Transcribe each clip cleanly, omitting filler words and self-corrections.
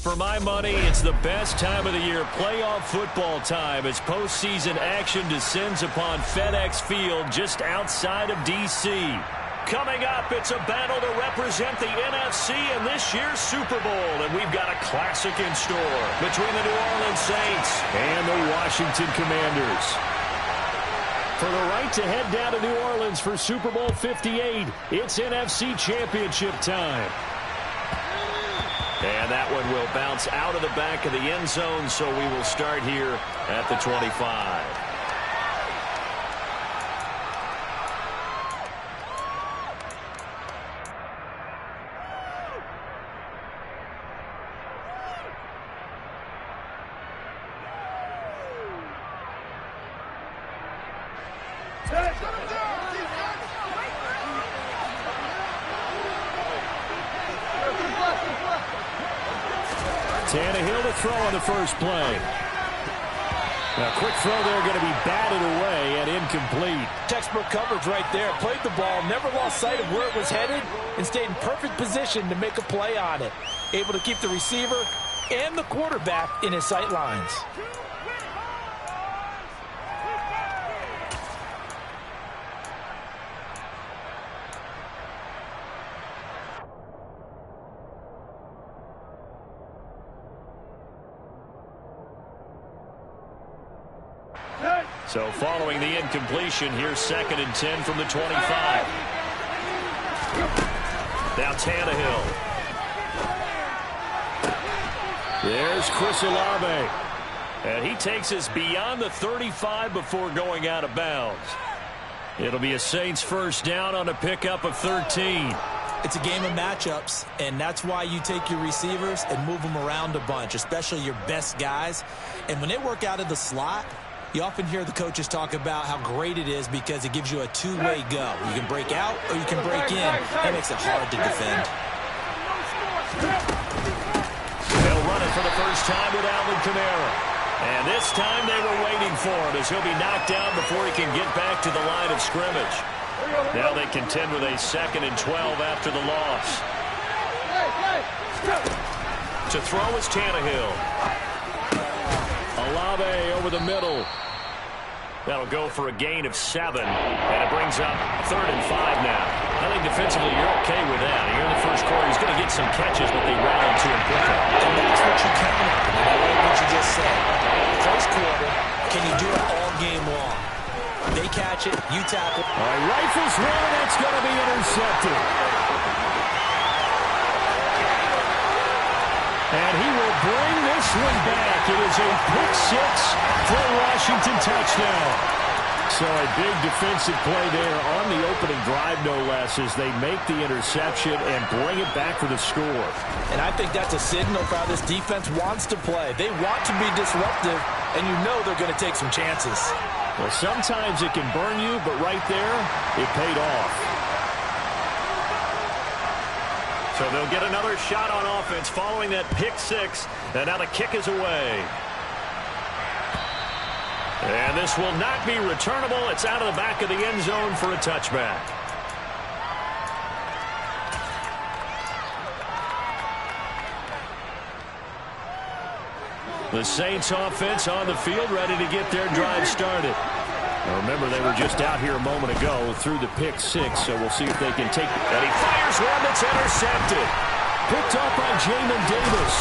For my money, it's the best time of the year, playoff football time, as postseason action descends upon FedEx Field just outside of D.C. Coming up, it's a battle to represent the NFC in this year's Super Bowl, and we've got a classic in store between the New Orleans Saints and the Washington Commanders. For the right to head down to New Orleans for Super Bowl 58, it's NFC Championship time. And that one will bounce out of the back of the end zone, so we will start here at the 25. Tannehill to throw on the first play. A quick throw there, going to be batted away and incomplete. Textbook coverage right there. Played the ball, never lost sight of where it was headed, and stayed in perfect position to make a play on it. Able to keep the receiver and the quarterback in his sight lines. So following the incompletion, here's 2nd and 10 from the 25. Now Tannehill. There's Chris Olave. And he takes us beyond the 35 before going out of bounds. It'll be a Saints first down on a pickup of 13. It's a game of matchups, and that's why you take your receivers and move them around a bunch, especially your best guys. And when they work out of the slot, you often hear the coaches talk about how great it is because it gives you a two-way go. You can break out or you can break in. That makes it hard to defend. They'll run it for the first time with Alvin Kamara. And this time they were waiting for him as he'll be knocked down before he can get back to the line of scrimmage. Now they contend with a 2nd and 12 after the loss. To throw is Tannehill. Olave over the middle. That'll go for a gain of 7. And it brings up 3rd and 5 now. I think defensively you're okay with that. Here in the first quarter, he's going to get some catches, but they rallied to him quickly. And that's what you count on. I like what you just said. First quarter, can you do it all game long? They catch it, you tackle. All right, rifles one, it's going to be intercepted. And he will bring this one back. It is a pick 6 for a Washington touchdown. So a big defensive play there on the opening drive, no less, as they make the interception and bring it back for the score. And I think that's a signal for how this defense wants to play. They want to be disruptive, and you know they're going to take some chances. Well, sometimes it can burn you, but right there, it paid off. So they'll get another shot on offense following that pick 6. And now the kick is away. And this will not be returnable. It's out of the back of the end zone for a touchback. The Saints offense on the field, ready to get their drive started. Now remember, they were just out here a moment ago through the pick 6, so we'll see if they can take it. And he fires one that's intercepted. Picked up by Jamin Davis.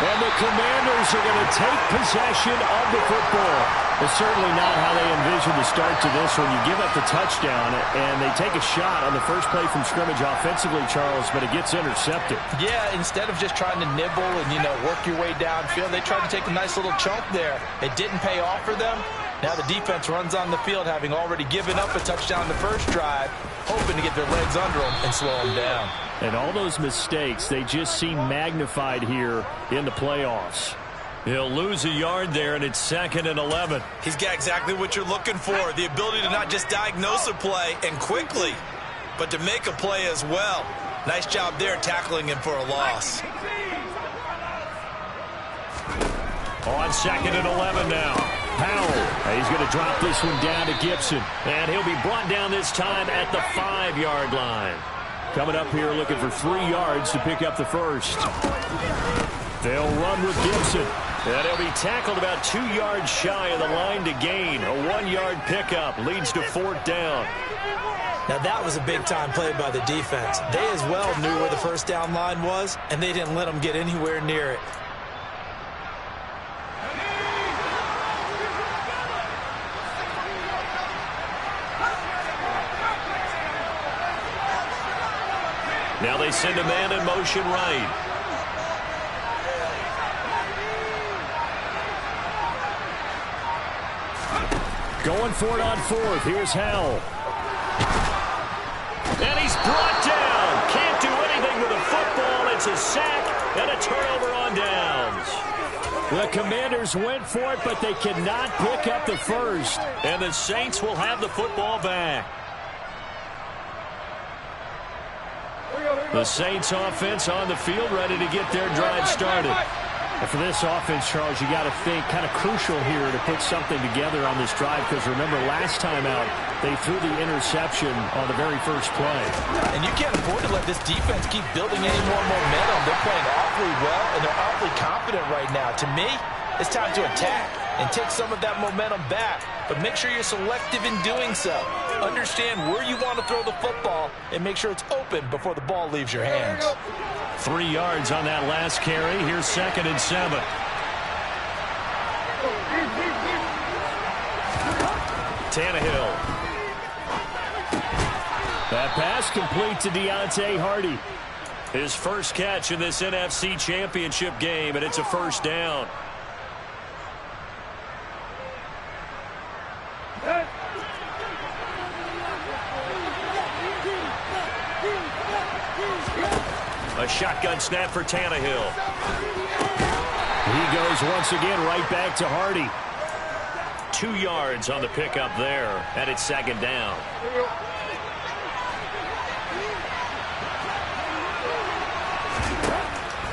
And the Commanders are going to take possession of the football. It's certainly not how they envisioned the start to this one. You give up the touchdown, and they take a shot on the first play from scrimmage offensively, Charles, but it gets intercepted. Yeah, instead of just trying to nibble and, work your way downfield, they tried to take a nice little chunk there. It didn't pay off for them. Now the defense runs on the field, having already given up a touchdown the first drive, hoping to get their legs under them and slow them down. And all those mistakes, they just seem magnified here in the playoffs. He'll lose a yard there, and it's 2nd and 11. He's got exactly what you're looking for, the ability to not just diagnose a play and quickly, but to make a play as well. Nice job there tackling him for a loss. On 2nd and 11 now. Powell, he's going to drop this one down to Gibson. And he'll be brought down this time at the 5-yard line. Coming up here looking for 3 yards to pick up the first. They'll run with Gibson. And he'll be tackled about 2 yards shy of the line to gain. A 1-yard pickup leads to 4th down. Now that was a big-time play by the defense. They as well knew where the first down line was, and they didn't let them get anywhere near it. Now they send a man in motion right. Going for it on 4th. Here's Howell. And he's brought down. Can't do anything with the football. It's a sack and a turnover on downs. The Commanders went for it, but they cannot pick up the first. And the Saints will have the football back. The Saints offense on the field, ready to get their drive started. And for this offense, Charles, you got to think kind of crucial here to put something together on this drive, because remember last time out they threw the interception on the very first play. And you can't afford to let this defense keep building any more momentum. They're playing awfully well, and they're awfully confident right now. To me, it's time to attack and take some of that momentum back, but make sure you're selective in doing so. Understand where you want to throw the football and make sure it's open before the ball leaves your hands. 3 yards on that last carry. Here's 2nd and 7. Tannehill. That pass complete to Deontay Hardy. His first catch in this NFC Championship game, and it's a 1st down. A shotgun snap for Tannehill. He goes once again right back to Hardy. 2 yards on the pickup there, and it's 2nd down.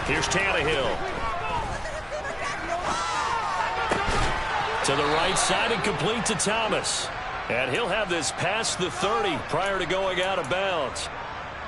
Here's Tannehill. To the right side and complete to Thomas. And he'll have this past the 30 prior to going out of bounds.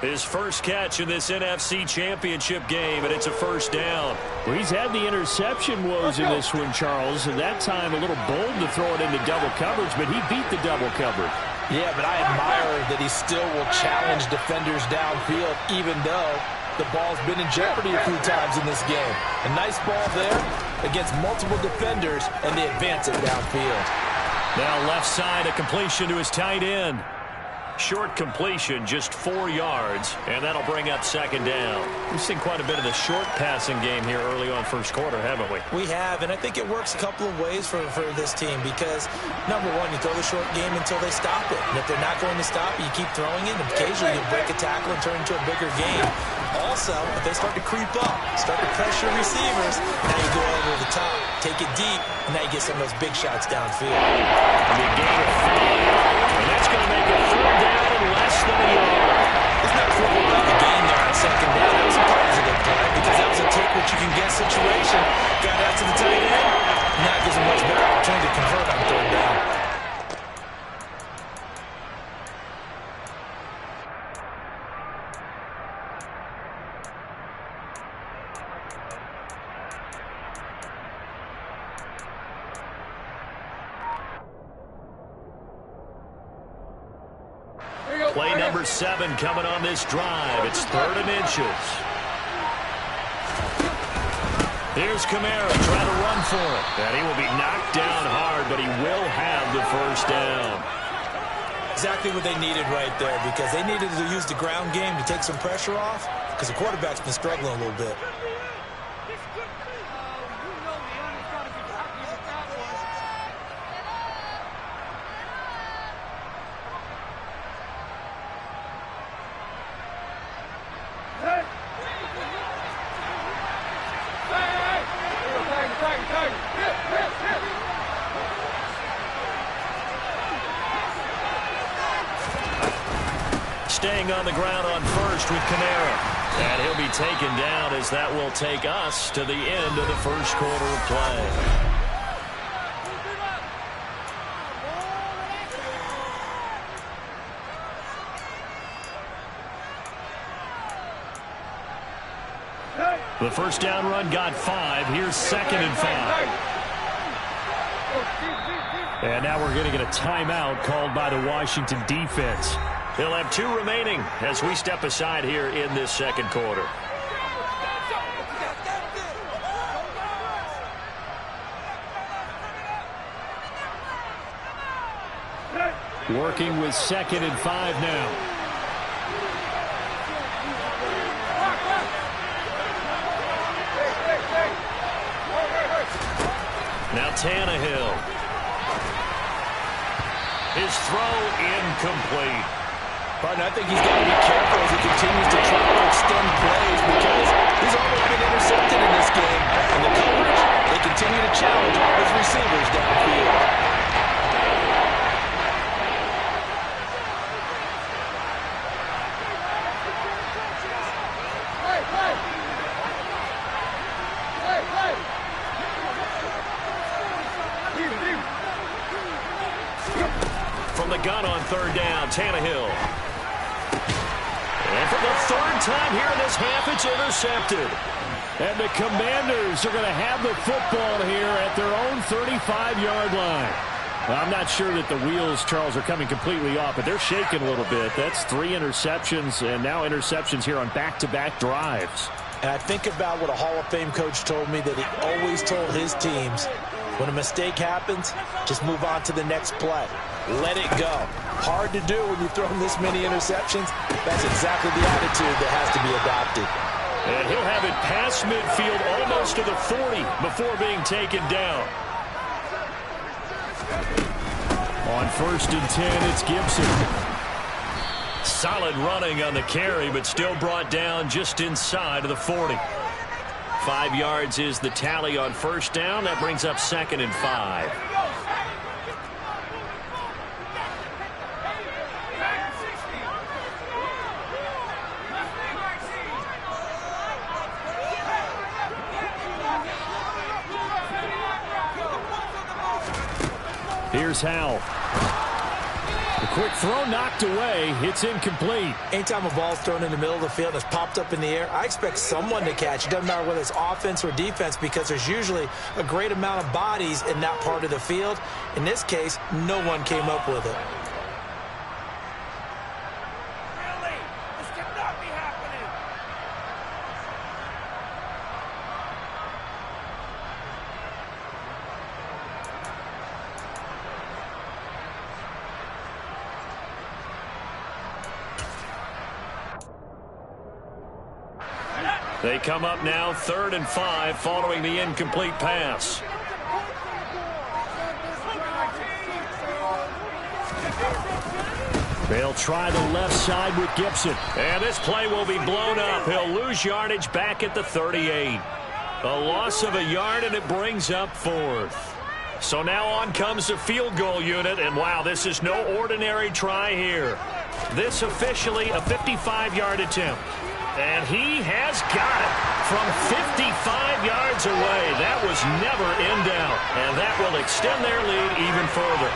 His first catch in this NFC Championship game, and it's a 1st down. Well, he's had the interception woes in this one, Charles, and that time a little bold to throw it into double coverage, but he beat the double coverage. Yeah, but I admire that he still will challenge defenders downfield, even though the ball's been in jeopardy a few times in this game. A nice ball there against multiple defenders, and they advance it downfield. Now left side, a completion to his tight end. Short completion, just 4 yards, and that'll bring up 2nd down. We've seen quite a bit of the short passing game here early on first quarter, haven't we? We have, and I think it works a couple of ways for this team because, number one, you throw the short game until they stop it. And if they're not going to stop it, you keep throwing it, and occasionally you break a tackle and turn it into a bigger game. Also, if they start to creep up, start to pressure receivers, now you go over the top, take it deep, and now you get some of those big shots downfield. And they gain a 5, and that's going to make it 3rd down and less than a yard. There's no trouble about the gain there on 2nd down. That was a positive play because that was a take-what-you-can-get situation. Got out to the tight end. Now it gives a much better opportunity to convert on 3rd down. Play number 7 coming on this drive. It's 3rd and inches. Here's Kamara trying to run for it. And he will be knocked down hard, but he will have the 1st down. Exactly what they needed right there because they needed to use the ground game to take some pressure off because the quarterback's been struggling a little bit. Staying on the ground on 1st with Kamara. And he'll be taken down as that will take us to the end of the first quarter of play. The first down run got 5. Here's 2nd and 5. And now we're going to get a timeout called by the Washington defense. He'll have 2 remaining as we step aside here in this second quarter. Working with 2nd and 5 now. Now Tannehill. His throw incomplete. Partner, I think he's got to be careful as he continues to try to extend plays because he's almost been intercepted in this game. And the coverage, they continue to challenge all his receivers downfield. From the gun on 3rd down, Tannehill. And for the 3rd time here in this half, it's intercepted. And the Commanders are going to have the football here at their own 35-yard line. I'm not sure that the wheels, Charles, are coming completely off, but they're shaking a little bit. That's 3 interceptions, and now interceptions here on back-to-back drives. And I think about what a Hall of Fame coach told me that he always told his teams, when a mistake happens, just move on to the next play. Let it go. Hard to do when you throw this many interceptions. That's exactly the attitude that has to be adopted. And he'll have it past midfield almost to the 40 before being taken down. On 1st and 10, it's Gibson. Solid running on the carry, but still brought down just inside of the 40. 5 yards is the tally on 1st down. That brings up 2nd and 5. Here's Howell. The quick throw knocked away. It's incomplete. Anytime a ball's thrown in the middle of the field and it's popped up in the air, I expect someone to catch. It doesn't matter whether it's offense or defense because there's usually a great amount of bodies in that part of the field. In this case, no one came up with it. Really? This cannot be happening. They come up now 3rd and 5 following the incomplete pass. They'll try the left side with Gibson. And this play will be blown up. He'll lose yardage back at the 38. A loss of a yard, and it brings up 4th. So now on comes the field goal unit, and wow, this is no ordinary try here. This officially a 55-yard attempt. And he has got it from 55 yards away. That was never in doubt. And that will extend their lead even further.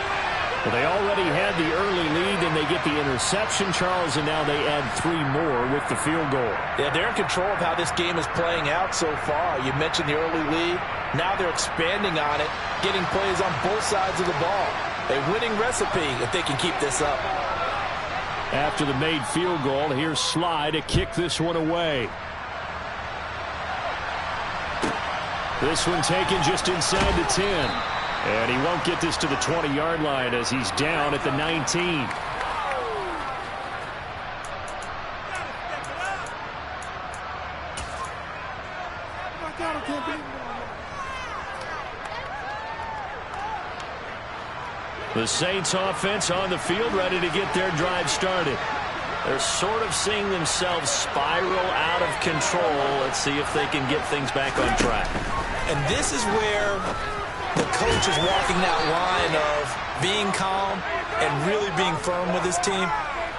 Well, they already had the early lead, and they get the interception, Charles, and now they add 3 more with the field goal. Yeah, they're in control of how this game is playing out so far. You mentioned the early lead. Now they're expanding on it, getting plays on both sides of the ball. A winning recipe if they can keep this up. After the made field goal, here's Sly to kick this one away. This one taken just inside the 10. And he won't get this to the 20-yard line as he's down at the 19. The Saints offense on the field ready to get their drive started. They're sort of seeing themselves spiral out of control. Let's see if they can get things back on track. And this is where the coach is walking that line of being calm and really being firm with his team.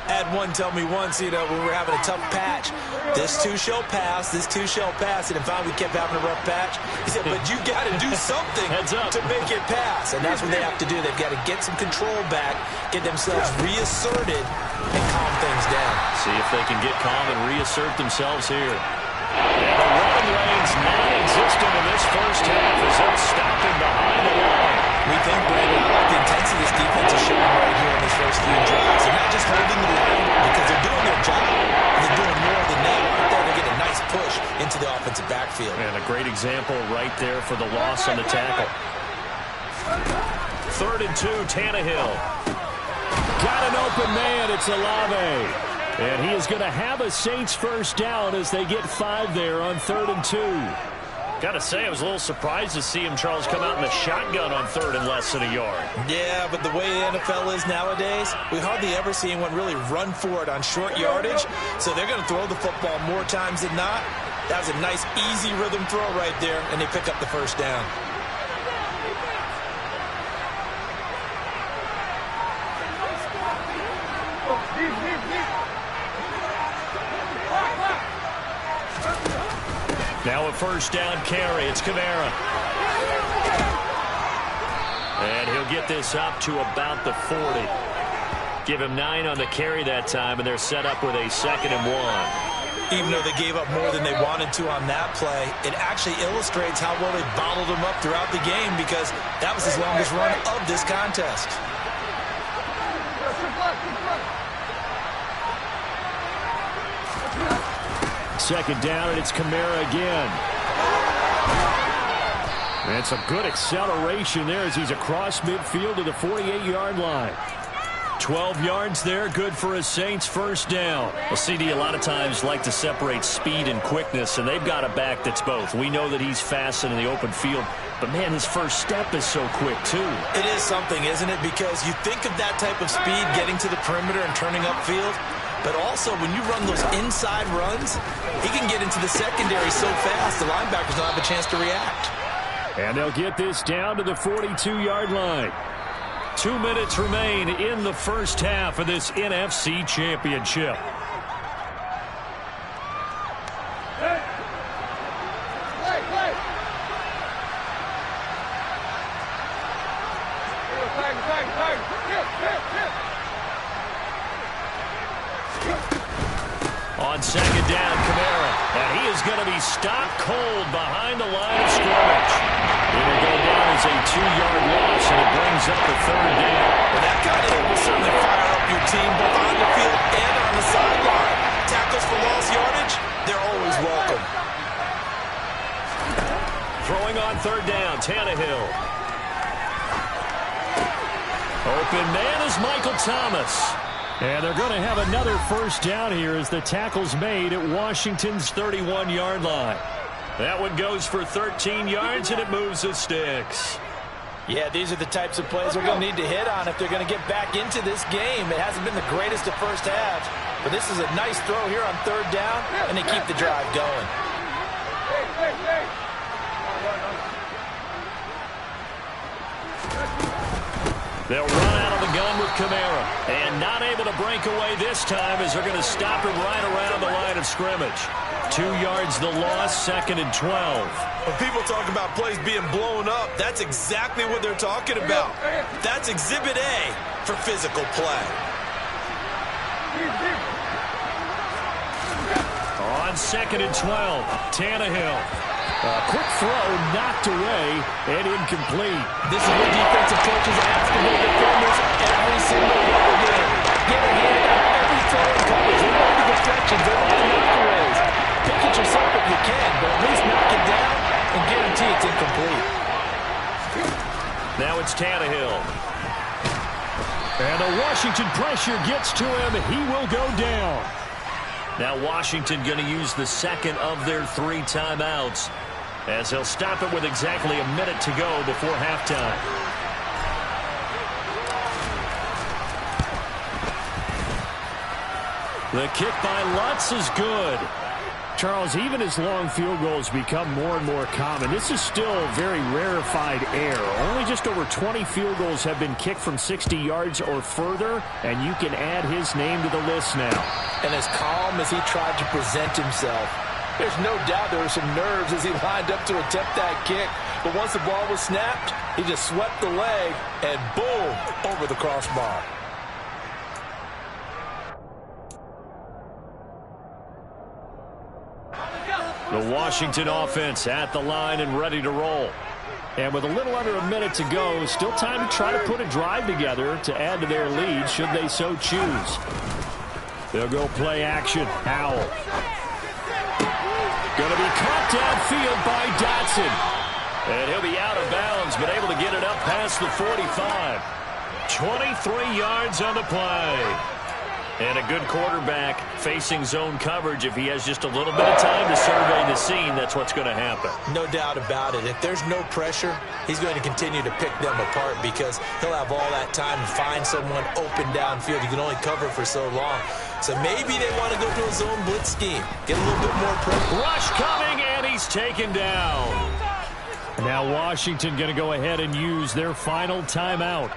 I had one tell me once, when we were having a tough patch, this too shall pass, this too shall pass. And if we kept having a rough patch, he said, but you got to do something to make it pass. And that's what they have to do. They've got to get some control back, get themselves reasserted, and calm things down. See if they can get calm and reassert themselves here. And the run Passing lanes non-existent in this first half as they'll stop him behind the line. We think, Brandon, I like the intensity this defense is showing right here in these first few drives. They're not just holding the line because they're doing their job. They're doing more than that right there. They get a nice push into the offensive backfield. And a great example right there for the loss on the tackle. 3rd and 2, Tannehill. Got an open man. It's Olave. And he is going to have a Saints first down as they get 5 there on 3rd and 2. Got to say, I was a little surprised to see him, Charles, come out in the shotgun on 3rd and less than a yard. Yeah, but the way the NFL is nowadays, we hardly ever see anyone really run for it on short yardage. So they're going to throw the football more times than not. That was a nice, easy rhythm throw right there, and they pick up the first down. Now a first down carry. It's Kamara. And he'll get this up to about the 40. Give him 9 on the carry that time, and they're set up with a 2nd and 1. Even though they gave up more than they wanted to on that play, it actually illustrates how well they bottled them up throughout the game because that was his longest run of this contest. Second down, and it's Kamara again. And some good acceleration there as he's across midfield to the 48-yard line. 12 yards there, good for a Saints first down. Well, CD a lot of times like to separate speed and quickness, and they've got a back that's both. We know that he's fast in the open field, but man, his first step is so quick too. It is something, isn't it? Because you think of that type of speed getting to the perimeter and turning upfield, but also when you run those inside runs, he can get into the secondary so fast the linebackers don't have a chance to react. And they'll get this down to the 42-yard line. 2 minutes remain in the first half of this NFC Championship. On second down, Kamara. And he is going to be stopped cold behind the line of scrimmage. It'll go down as a 2-yard loss, and it brings up the 3rd down. Well, that kind of will certainly fire up your team both on the field and on the sideline. Tackles for lost yardage, they're always welcome. Throwing on 3rd down, Tannehill. Open man is Michael Thomas. And they're going to have another first down here as the tackle's made at Washington's 31-yard line. That one goes for 13 yards, and it moves the sticks. Yeah, these are the types of plays they're going to need to hit on if they're going to get back into this game. It hasn't been the greatest of first halves, but this is a nice throw here on 3rd down, and they keep the drive going. They'll run out of the gun with Kamara, and not able to break away this time as they're going to stop him right around the line of scrimmage. 2 yards the loss, 2nd and 12. When people talk about plays being blown up, that's exactly what they're talking about. That's Exhibit A for physical play. On 2nd and 12, Tannehill. A quick throw knocked away and incomplete. This is what defensive coaches ask of their defenders every single game. Get a hand on every throw in coverage. They know the deflections. They know the knock-aways. Pick it yourself if you can, but at least knock it down and guarantee it's incomplete. Now it's Tannehill. And the Washington pressure gets to him. He will go down. Now Washington going to use the 2nd of their 3 timeouts as they'll stop it with exactly a minute to go before halftime. The kick by Lutz is good. Charles, even as long field goals become more and more common, this is still very rarefied air. Only just over 20 field goals have been kicked from 60 yards or further, and you can add his name to the list now. And as calm as he tried to present himself, there's no doubt there were some nerves as he lined up to attempt that kick. But once the ball was snapped, he just swept the leg and boom, over the crossbar. The Washington offense at the line and ready to roll. And with a little under a minute to go, still time to try to put a drive together to add to their lead should they so choose. They'll go play action. Howell. Going to be caught downfield by Dotson. And he'll be out of bounds, but able to get it up past the 45. 23 yards on the play. And a good quarterback facing zone coverage. If he has just a little bit of time to survey the scene, that's what's going to happen. No doubt about it. If there's no pressure, he's going to continue to pick them apart because he'll have all that time to find someone open downfield. You can only cover for so long. So maybe they want to go to a zone blitz scheme. Get a little bit more pressure. Rush coming, and he's taken down. Now Washington going to go ahead and use their final timeout,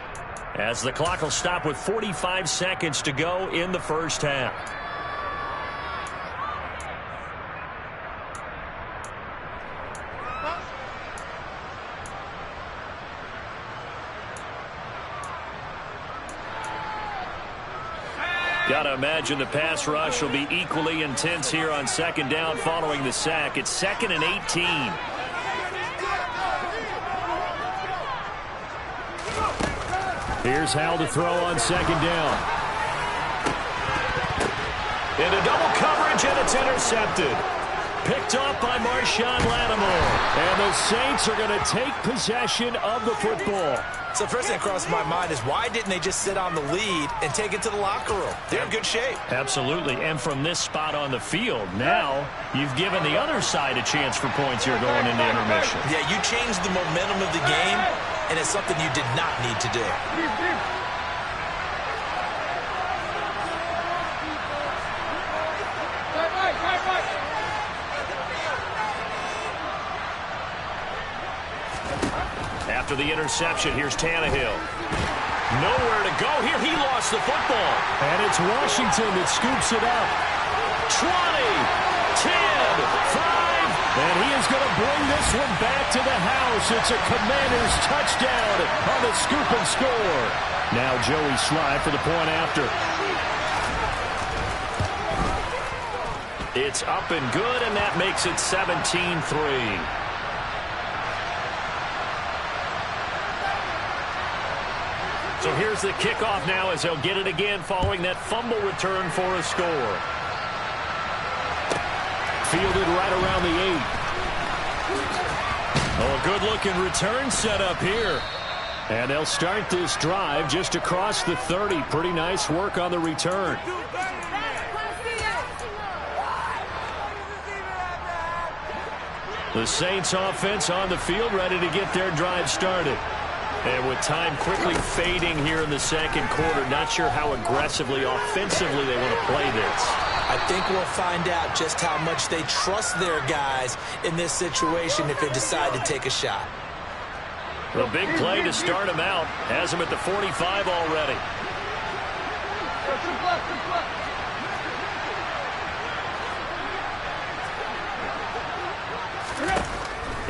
as the clock will stop with 45 seconds to go in the first half. Got to imagine the pass rush will be equally intense here on second down following the sack. It's 2nd and 18. Here's Howell to throw on second down. Into double coverage, and it's intercepted. Picked off by Marshawn Lattimore. And the Saints are going to take possession of the football. So first thing that crossed my mind is why didn't they just sit on the lead and take it to the locker room? They're in good shape. Absolutely. And from this spot on the field, now you've given the other side a chance for points here going into intermission. Yeah, you changed the momentum of the game, and it's something you did not need to do. After the interception, here's Tannehill. Nowhere to go here. He lost the football. And it's Washington that scoops it up. 20, 10, 5. And he is going to bring this one back to the house. It's a Commanders touchdown on the scoop and score. Now Joey Slye for the point after. It's up and good, and that makes it 17-3. So here's the kickoff now as they'll get it again following that fumble return for a score. Fielded right around the 8. Oh, a good-looking return set up here. And they'll start this drive just across the 30. Pretty nice work on the return. The Saints offense on the field ready to get their drive started. And with time quickly fading here in the second quarter, not sure how aggressively, offensively they want to play this. I think we'll find out just how much they trust their guys in this situation if they decide to take a shot. The big play to start him out has him at the 45 already.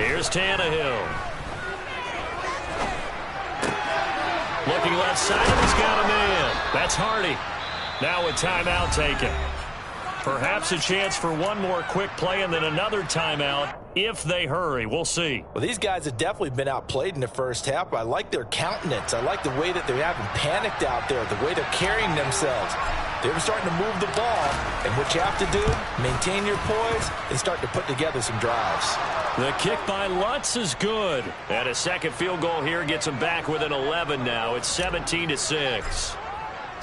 Here's Tannehill. Looking left side, and he's got a man. That's Hardy. Now a timeout taken. Perhaps a chance for one more quick play and then another timeout if they hurry. We'll see. Well, these guys have definitely been outplayed in the first half, but I like their countenance. I like the way that they haven't panicked out there, the way they're carrying themselves. They're starting to move the ball, and what you have to do, maintain your poise and start to put together some drives. The kick by Lutz is good. And a second field goal here gets them back within 11 now. It's 17-6.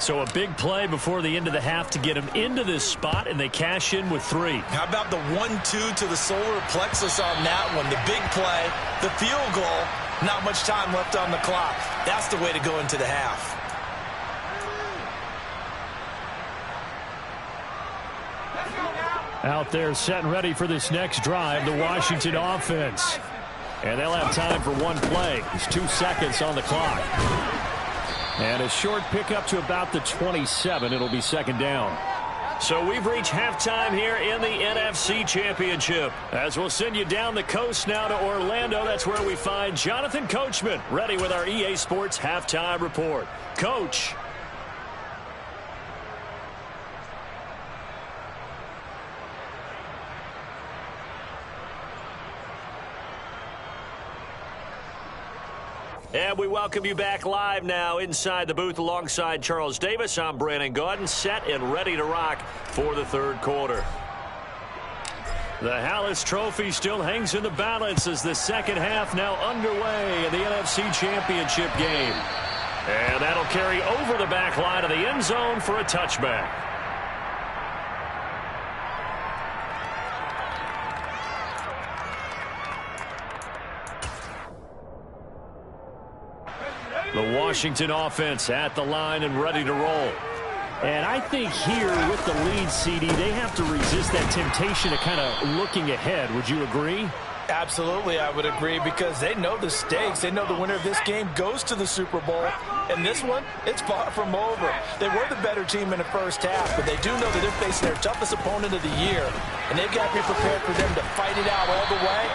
So a big play before the end of the half to get them into this spot, and they cash in with 3. How about the 1-2 to the solar plexus on that one? The big play, the field goal, not much time left on the clock. That's the way to go into the half. Out there setting ready for this next drive, the Washington offense. And they'll have time for one play. There's 2 seconds on the clock. And a short pickup to about the 27. It'll be second down. So we've reached halftime here in the NFC Championship. As we'll send you down the coast now to Orlando, that's where we find Jonathan Coachman ready with our EA Sports Halftime Report. Coach. And we welcome you back live now inside the booth alongside Charles Davis. I'm Brandon Gaudin, set and ready to rock for the third quarter. The Hallis Trophy still hangs in the balance as the second half now underway in the NFC Championship game. And that'll carry over the back line of the end zone for a touchback. The Washington offense at the line and ready to roll. And I think here with the lead, CD, they have to resist that temptation of kind of looking ahead. Would you agree? Absolutely, I would agree, because they know the stakes. They know the winner of this game goes to the Super Bowl. And this one, it's far from over. They were the better team in the first half, but they do know that they're facing their toughest opponent of the year. And they've got to be prepared for them to fight it out all the way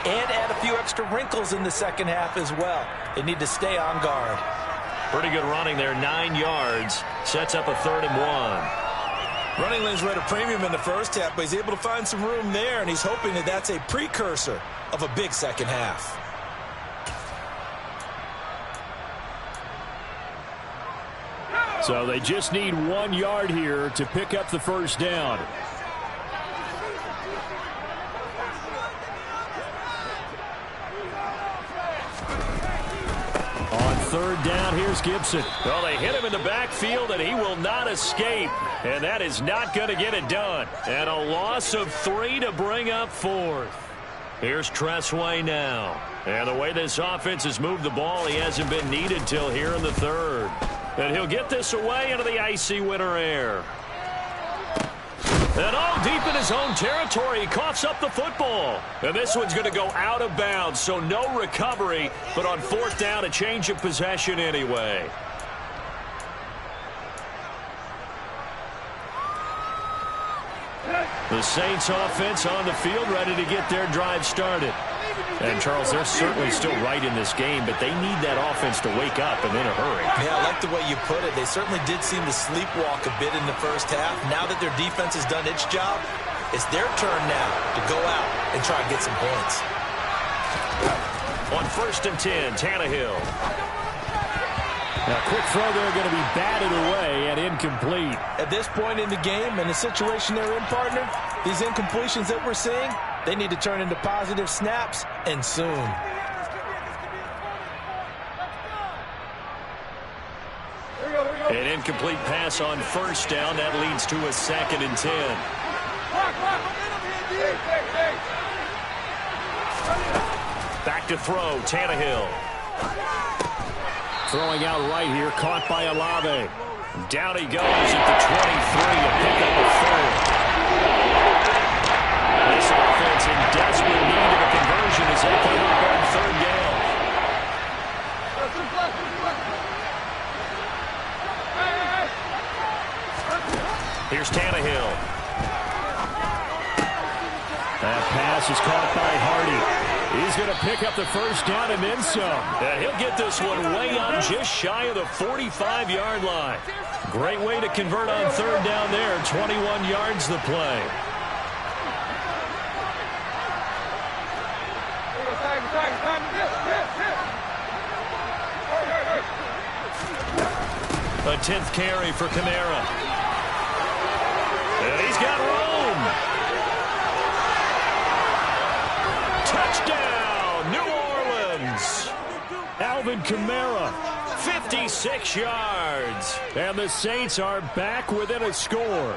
and add a few extra wrinkles in the second half as well. They need to stay on guard. Pretty good running there, 9 yards. Sets up a 3rd and 1. Running lanes were at a premium in the first half, but he's able to find some room there, and he's hoping that that's a precursor of a big second half. So they just need 1 yard here to pick up the first down. On 3rd down, here's Gibson. Well, they hit him in the backfield, and he will not escape. And that is not going to get it done. And a loss of 3 to bring up 4th. Here's Tressway now. And the way this offense has moved the ball, he hasn't been needed till here in the 3rd. And he'll get this away into the icy winter air. And all deep in his own territory, he coughs up the football. And this one's going to go out of bounds, so no recovery. But on 4th down, a change of possession anyway. The Saints offense on the field, ready to get their drive started. And, Charles, they're certainly still right in this game, but they need that offense to wake up and in a hurry. Yeah, I like the way you put it. They certainly did seem to sleepwalk a bit in the first half. Now that their defense has done its job, it's their turn now to go out and try and get some points. On 1st and 10, Tannehill. Now, quick throw there, going to be batted away and incomplete. At this point in the game and the situation they're in, partner, these incompletions that we're seeing, they need to turn into positive snaps, and soon. An incomplete pass on 1st down. That leads to a 2nd and 10. Back to throw, Tannehill. Throwing out right here, caught by Olave. Down he goes at the 23, a pickup of 4. This offense in desperate need of a conversion as they come up on 3rd down. Here's Tannehill. That pass is caught by Hardy. He's going to pick up the first down and then some. And he'll get this one way up just shy of the 45-yard line. Great way to convert on 3rd down there. 21 yards the play. A 10th carry for Kamara. And he's got room. Touchdown, New Orleans. Alvin Kamara. 56 yards. And the Saints are back within a score.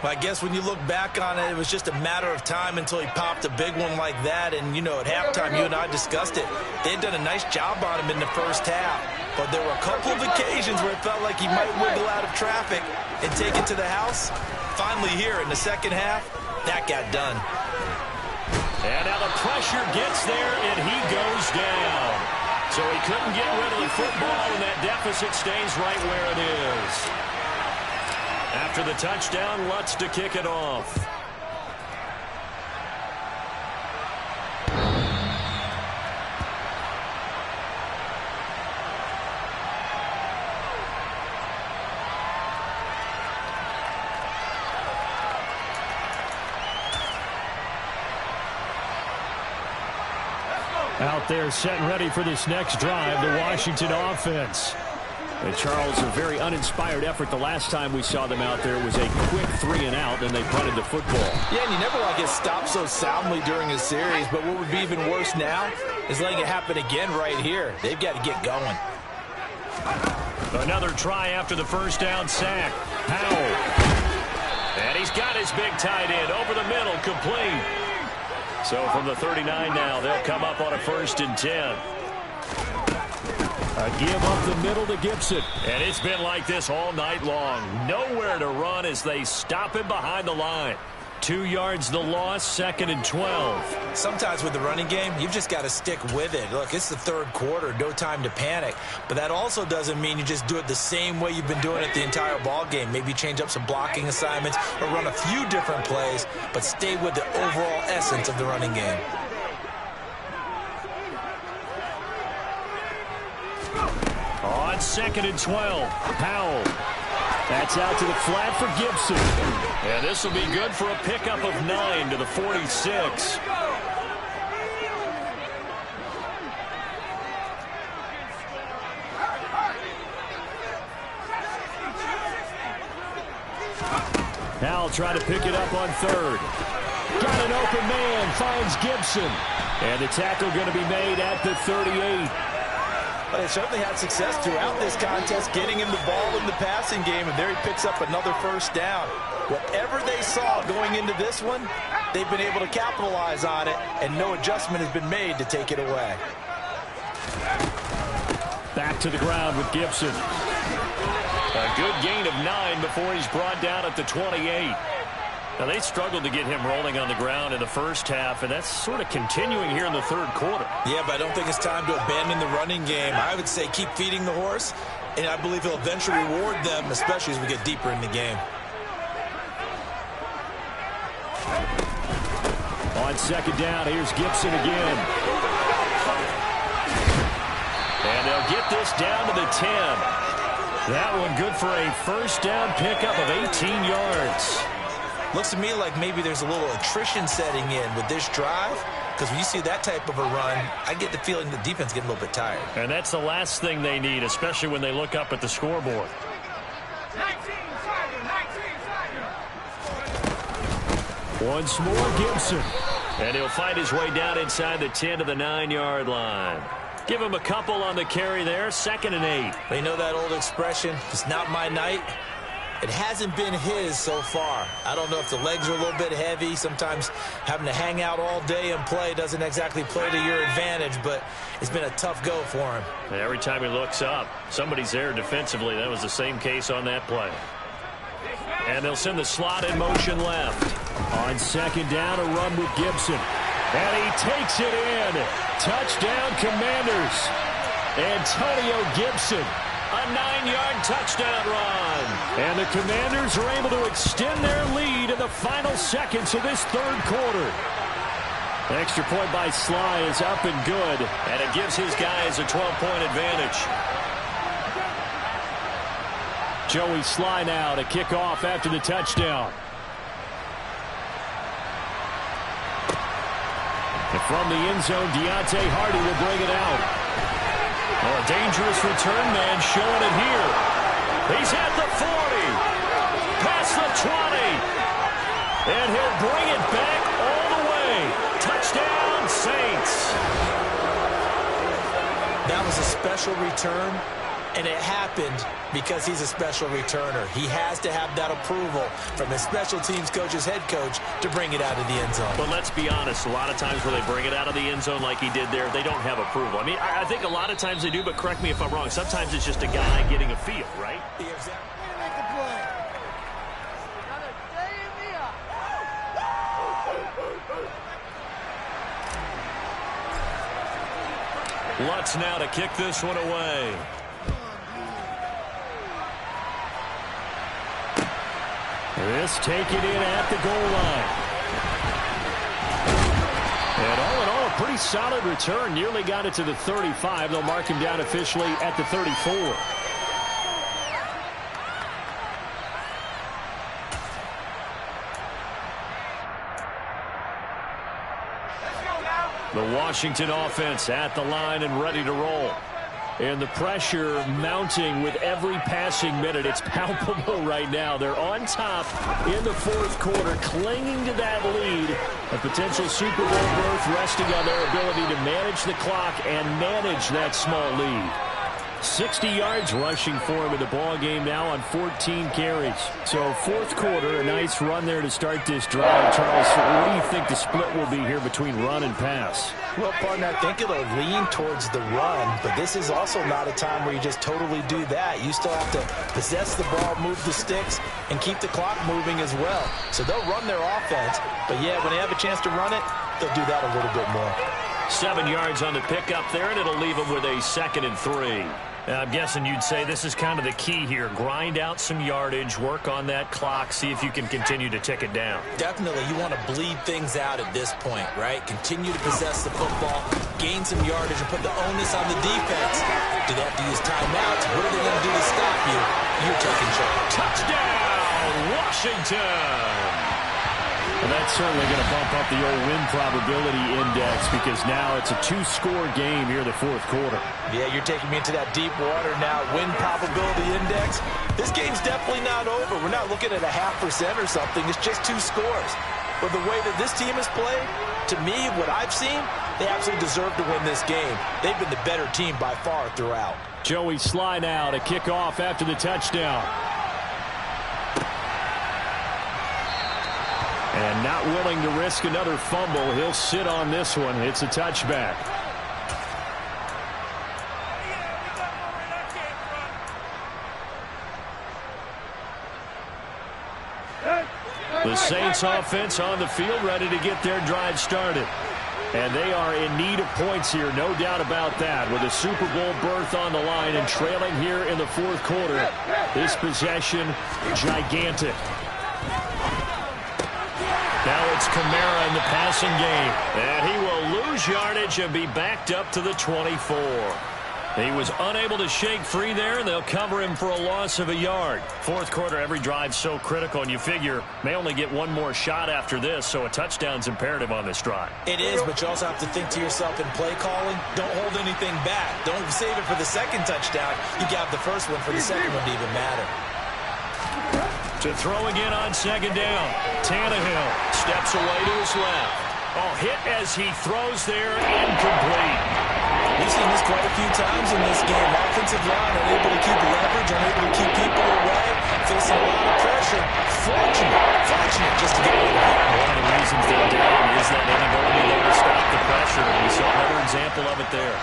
I guess when you look back on it, it was just a matter of time until he popped a big one like that. And, you know, at halftime, you and I discussed it. They had done a nice job on him in the first half. But there were a couple of occasions where it felt like he might wiggle out of traffic and take it to the house. Finally here in the second half, that got done. And now the pressure gets there, and he goes down. So he couldn't get rid of the football, and that deficit stays right where it is. After the touchdown, Lutz to kick it off. Out there set and ready for this next drive, the Washington offense. And Charles, a very uninspired effort the last time we saw them out there was a quick 3-and-out, and they punted the football. Yeah, and you never want to get stopped so soundly during a series, but what would be even worse now is letting it happen again right here. They've got to get going. Another try after the first down sack. Powell. And he's got his big tight end over the middle, complete. So from the 39 now, they'll come up on a 1st and 10. A give up the middle to Gibson. And it's been like this all night long. Nowhere to run as they stop him behind the line. 2 yards the loss, 2nd and 12. Sometimes with the running game, you've just got to stick with it. Look, it's the 3rd quarter, no time to panic. But that also doesn't mean you just do it the same way you've been doing it the entire ball game. Maybe change up some blocking assignments or run a few different plays, but stay with the overall essence of the running game. On 2nd and 12, Powell. That's out to the flat for Gibson. And this will be good for a pickup of 9 to the 46. Powell trying to pick it up on 3rd. Got an open man, finds Gibson. And the tackle going to be made at the 38. But they certainly had success throughout this contest, getting him the ball in the passing game, and there he picks up another 1st down. Whatever they saw going into this one, they've been able to capitalize on it, and no adjustment has been made to take it away. Back to the ground with Gibson. A good gain of 9 before he's brought down at the 28. Now, they struggled to get him rolling on the ground in the first half, and that's sort of continuing here in the 3rd quarter. Yeah, but I don't think it's time to abandon the running game. I would say keep feeding the horse, and I believe he'll eventually reward them, especially as we get deeper in the game. On 2nd down, here's Gibson again. And they'll get this down to the 10. That one good for a 1st down pickup of 18 yards. Looks to me like maybe there's a little attrition setting in with this drive, because when you see that type of a run, I get the feeling the defense getting a little bit tired. And that's the last thing they need, especially when they look up at the scoreboard. 19, Once more, Gibson. And he'll fight his way down inside the 10 to the 9-yard line. Give him a couple on the carry there, 2nd and 8. They know that old expression, it's not my night. It hasn't been his so far. I don't know if the legs are a little bit heavy. Sometimes having to hang out all day and play doesn't exactly play to your advantage, but it's been a tough go for him. And every time he looks up, somebody's there defensively. That was the same case on that play. And they'll send the slot in motion left. On 2nd down, a run with Gibson. And he takes it in. Touchdown, Commanders. Antonio Gibson. A 9-yard touchdown run. And the Commanders are able to extend their lead in the final seconds of this 3rd quarter. Extra point by Sly is up and good. And it gives his guys a 12-point advantage. Joey Sly now to kick off after the touchdown. And from the end zone, Deontay Hardy will bring it out. Oh, a dangerous return man showing it here. He's at the 40. Past the 20. And he'll bring it back all the way. Touchdown, Saints. That was a special return, and it happened because he's a special returner. He has to have that approval from his special teams coach's head coach to bring it out of the end zone. But let's be honest, a lot of times when they bring it out of the end zone like he did there, they don't have approval. I mean, I think a lot of times they do, but correct me if I'm wrong. Sometimes it's just a guy getting a feel, right? Lutz now to kick this one away. This taken in at the goal line. And all in all, a pretty solid return. Nearly got it to the 35. They'll mark him down officially at the 34. The Washington offense at the line and ready to roll. And the pressure mounting with every passing minute. It's palpable right now. They're on top in the fourth quarter, clinging to that lead. A potential Super Bowl berth resting on their ability to manage the clock and manage that small lead. 60 yards rushing for him in the ball game now on 14 carries. So fourth quarter, a nice run there to start this drive. Charles, what do you think the split will be here between run and pass? Well, partner, I think it'll lean towards the run, but this is also not a time where you just totally do that. You still have to possess the ball, move the sticks, and keep the clock moving as well. So they'll run their offense, but yeah, when they have a chance to run it, they'll do that a little bit more. 7 yards on the pickup there, and it'll leave them with a 2nd and 3. I'm guessing you'd say this is kind of the key here. Grind out some yardage, work on that clock, see if you can continue to tick it down. Definitely, you want to bleed things out at this point, right? Continue to possess the football, gain some yardage, and put the onus on the defense. Do they have to use timeouts? What are they going to do to stop you? You're taking charge. Touchdown, Washington! And that's certainly going to bump up the old win probability index because now it's a 2-score game here in the fourth quarter. Yeah, you're taking me into that deep water now. Win probability index. This game's definitely not over. We're not looking at a 0.5% or something. It's just 2 scores. But the way that this team has played, to me, what I've seen, they absolutely deserve to win this game. They've been the better team by far throughout. Joey Slye now to kick off after the touchdown. And not willing to risk another fumble. He'll sit on this one. It's a touchback. The Saints offense on the field, ready to get their drive started. And they are in need of points here, no doubt about that. With a Super Bowl berth on the line and trailing here in the fourth quarter. This possession, gigantic. Now it's Kamara in the passing game. And he will lose yardage and be backed up to the 24. He was unable to shake free there, and they'll cover him for a loss of a yard. Fourth quarter, every drive's so critical, and you figure may only get one more shot after this, so a touchdown's imperative on this drive. It is, but you also have to think to yourself in play calling, don't hold anything back. Don't save it for the second touchdown. You got the first one for the second one to even matter. To throw again on second down. Tannehill steps away to his left. Oh, hit as he throws there, incomplete. We've seen this quite a few times in this game. Offensive line unable to keep leverage, unable to keep people away, facing a lot of pressure. Fortunate just to get rid of it. One of the reasons they're down is that inability to stop the pressure. We saw another example of it there.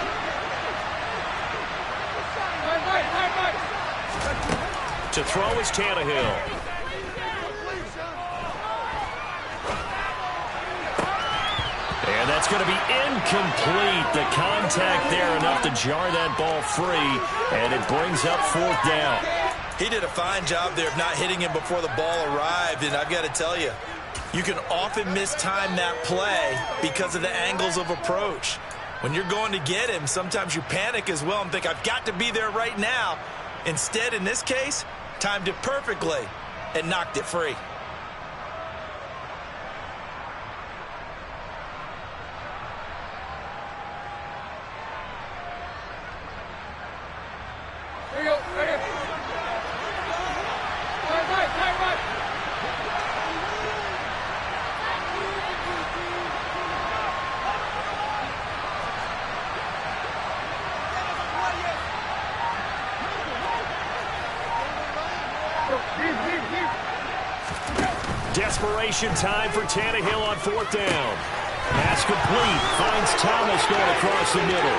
To throw is Tannehill. And that's going to be incomplete. The contact there enough to jar that ball free, and it brings up fourth down. He did a fine job there of not hitting him before the ball arrived, and I've got to tell you, you can often mistime that play because of the angles of approach. When you're going to get him, sometimes you panic as well and think, I've got to be there right now. Instead, in this case, timed it perfectly and knocked it free. Desperation time for Tannehill on fourth down. Pass complete. Finds Thomas going across the middle.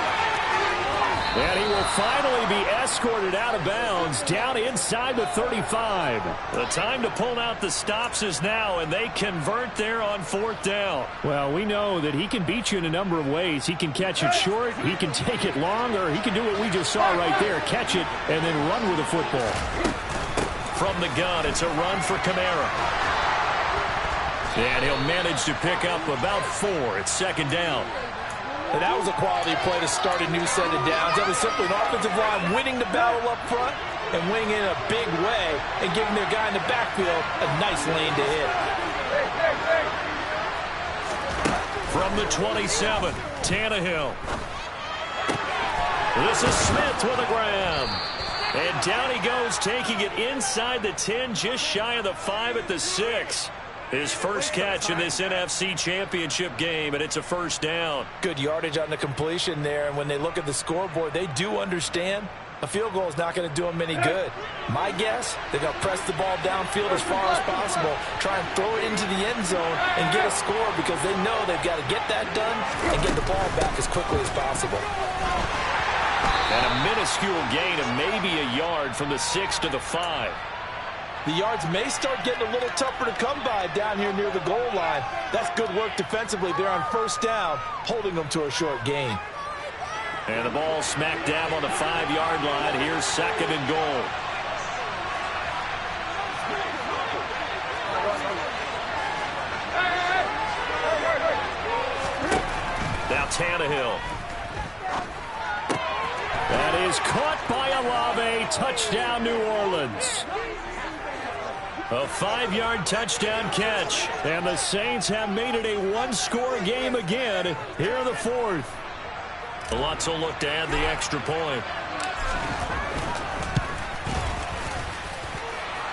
And he will finally be escorted out of bounds down inside the 35. The time to pull out the stops is now, and they convert there on fourth down. Well, we know that he can beat you in a number of ways. He can catch it short, he can take it long, or he can do what we just saw right there, catch it and then run with the football. From the gun, it's a run for Kamara. And he'll manage to pick up about 4 at second down. And that was a quality play to start a new set of downs. That was simply an offensive line winning the battle up front and winning in a big way and giving their guy in the backfield a nice lane to hit. From the 27, Tannehill. This is Smith with a grab. And down he goes, taking it inside the 10, just shy of the 5 at the 6. His first catch in this NFC Championship game, and it's a first down. Good yardage on the completion there, and when they look at the scoreboard, they do understand a field goal is not going to do them any good. My guess, they're going to press the ball downfield as far as possible, try and throw it into the end zone and get a score because they know they've got to get that done and get the ball back as quickly as possible. And a minuscule gain of maybe a yard from the 6 to the 5. The yards may start getting a little tougher to come by down here near the goal line. That's good work defensively. They're on first down, holding them to a short gain. And the ball smack dab on the 5-yard line. Here's 2nd and goal. Now Tannehill. That is caught by Olave. Touchdown, New Orleans. A 5-yard touchdown catch. And the Saints have made it a one-score game again here in the 4th. Lots will look to add the extra point.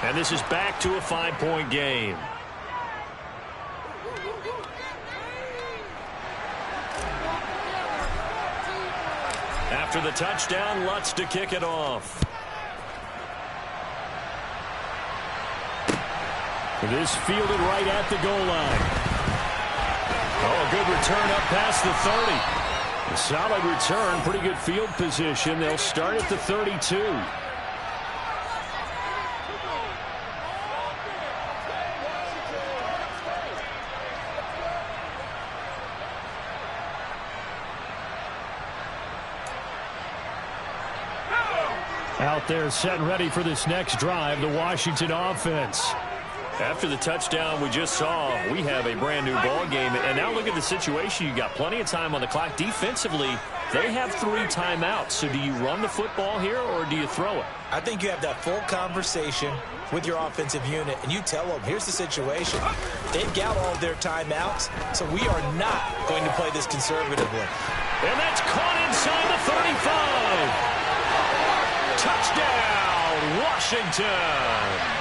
And this is back to a 5-point game. After the touchdown, Lutz to kick it off. This fielded right at the goal line. Oh, a good return up past the 30. A solid return, pretty good field position. They'll start at the 32. Out there set and ready for this next drive, the Washington offense. After the touchdown we just saw, we have a brand new ball game. And now look at the situation. You got plenty of time on the clock. Defensively, they have 3 timeouts. So do you run the football here or do you throw it? I think you have that full conversation with your offensive unit, and you tell them, here's the situation. They've got all of their timeouts, so we are not going to play this conservatively. And that's caught inside the 35. Touchdown, Washington.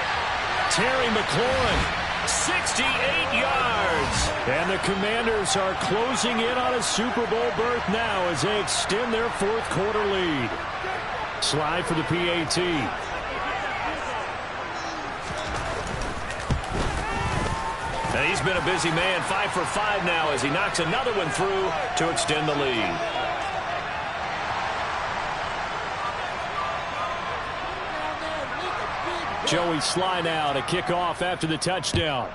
Terry McLaurin, 68 yards. And the Commanders are closing in on a Super Bowl berth now as they extend their 4th quarter lead. Slide for the PAT. And he's been a busy man, 5 for 5 now as he knocks another one through to extend the lead. Joey Sly now to kick off after the touchdown.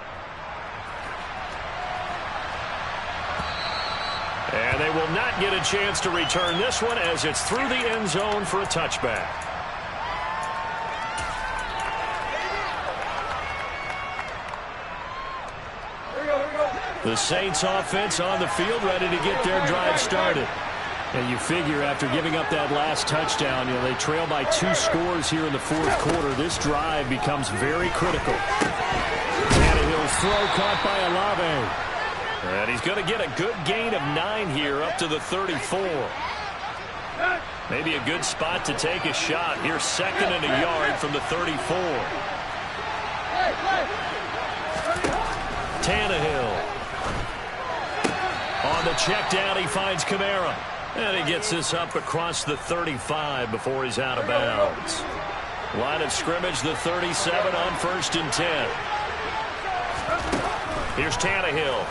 And they will not get a chance to return this one as it's through the end zone for a touchback. The Saints offense on the field ready to get their drive started. And you figure after giving up that last touchdown, they trail by 2 scores here in the 4th quarter. This drive becomes very critical. Tannehill's throw caught by Olave. And he's going to get a good gain of 9 here up to the 34. Maybe a good spot to take a shot. Here's 2nd and a yard from the 34. Tannehill. On the check down, he finds Kamara. And he gets this up across the 35 before he's out of bounds. Line of scrimmage, the 37 on 1st and 10. Here's Tannehill.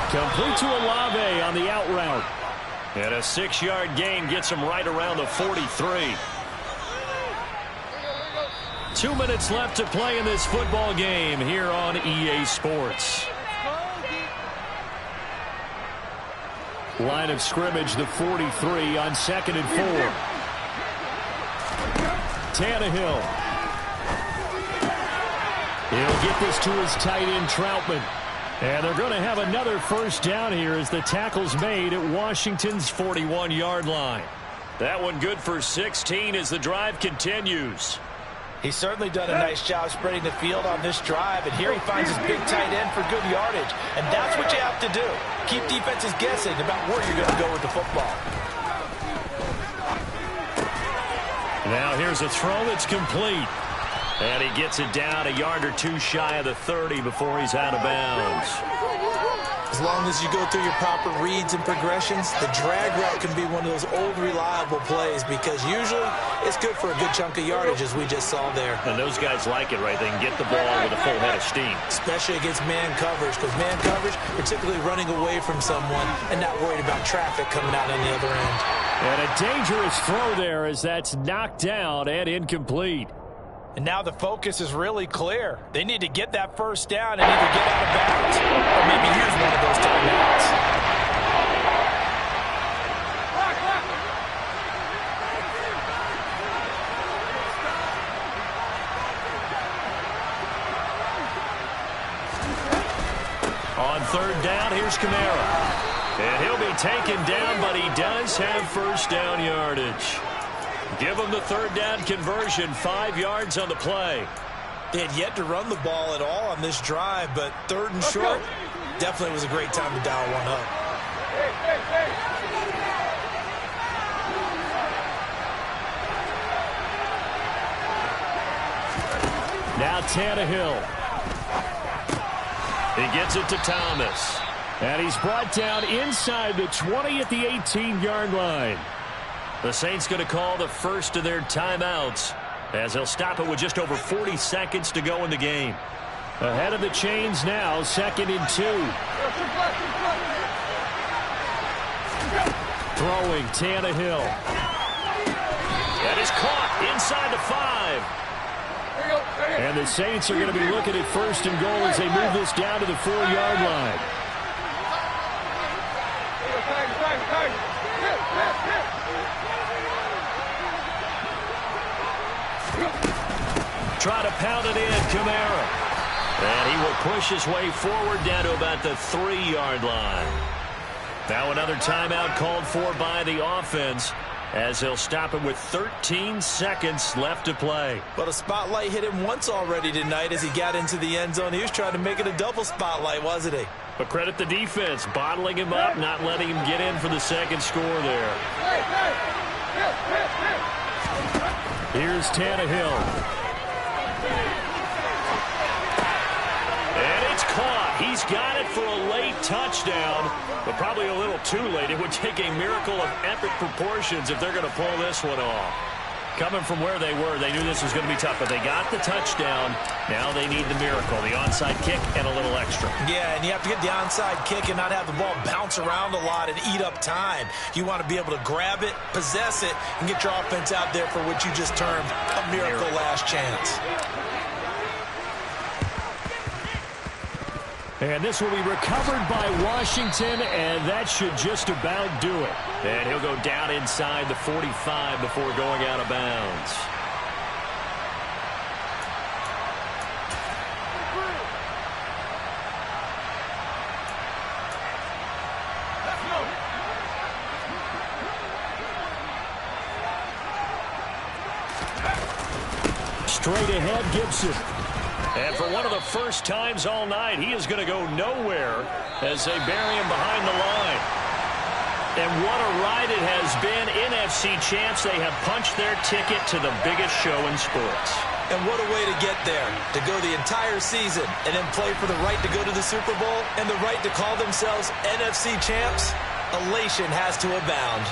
Complete to Olave on the out route. And a 6-yard gain gets him right around the 43. 2 minutes left to play in this football game here on EA Sports. Line of scrimmage, the 43 on 2nd and 4. Tannehill. He'll get this to his tight end, Troutman. And they're going to have another first down here as the tackle's made at Washington's 41-yard line. That one good for 16 as the drive continues. He's certainly done a nice job spreading the field on this drive, and here he finds his big tight end for good yardage. And that's what you have to do. Keep defenses guessing about where you're going to go with the football. Now here's a throw that's complete. And he gets it down a yard or two shy of the 30 before he's out of bounds. As long as you go through your proper reads and progressions, the drag route can be one of those old reliable plays because usually it's good for a good chunk of yardage, as we just saw there. And those guys like it, right? They can get the ball with a full head of steam. Especially against man coverage, because man coverage, particularly running away from someone and not worried about traffic coming out on the other end. And a dangerous throw there as that's knocked down and incomplete. And now the focus is really clear. They need to get that first down and either get out of bounds or maybe use one of those timeouts. On third down, here's Kamara. And he'll be taken down, but he does have first down yardage. Give him the third down conversion, 5 yards on the play. They had yet to run the ball at all on this drive, but third and short definitely was a great time to dial one up. Now Tannehill. He gets it to Thomas. And he's brought down inside the 20 at the 18-yard line. The Saints going to call the first of their timeouts as they'll stop it with just over 40 seconds to go in the game. Ahead of the chains now, 2nd and 2. Throwing Tannehill. That is caught inside the 5. And the Saints are going to be looking at 1st and goal as they move this down to the 4-yard line. Try to pound it in, Kamara. And he will push his way forward down to about the 3-yard line. Now another timeout called for by the offense as they'll stop it with 13 seconds left to play. But a spotlight hit him once already tonight as he got into the end zone. He was trying to make it a double spotlight, wasn't he? But credit the defense, bottling him up, not letting him get in for the second score there. Here's Tannehill. And it's caught. He's got it for a late touchdown, but probably a little too late. It would take a miracle of epic proportions if they're going to pull this one off. Coming from where they were, they knew this was going to be tough, but they got the touchdown. Now they need the miracle, the onside kick and a little extra. Yeah, and you have to get the onside kick and not have the ball bounce around a lot and eat up time. You want to be able to grab it, possess it, and get your offense out there for what you just termed a miracle last chance. And this will be recovered by Washington, and that should just about do it. And he'll go down inside the 45 before going out of bounds. Straight ahead, Gibson. And for one of the first times all night, he is going to go nowhere as they bury him behind the line. And what a ride it has been. NFC champs, they have punched their ticket to the biggest show in sports. And what a way to get there, to go the entire season and then play for the right to go to the Super Bowl and the right to call themselves NFC champs. Elation has to abound.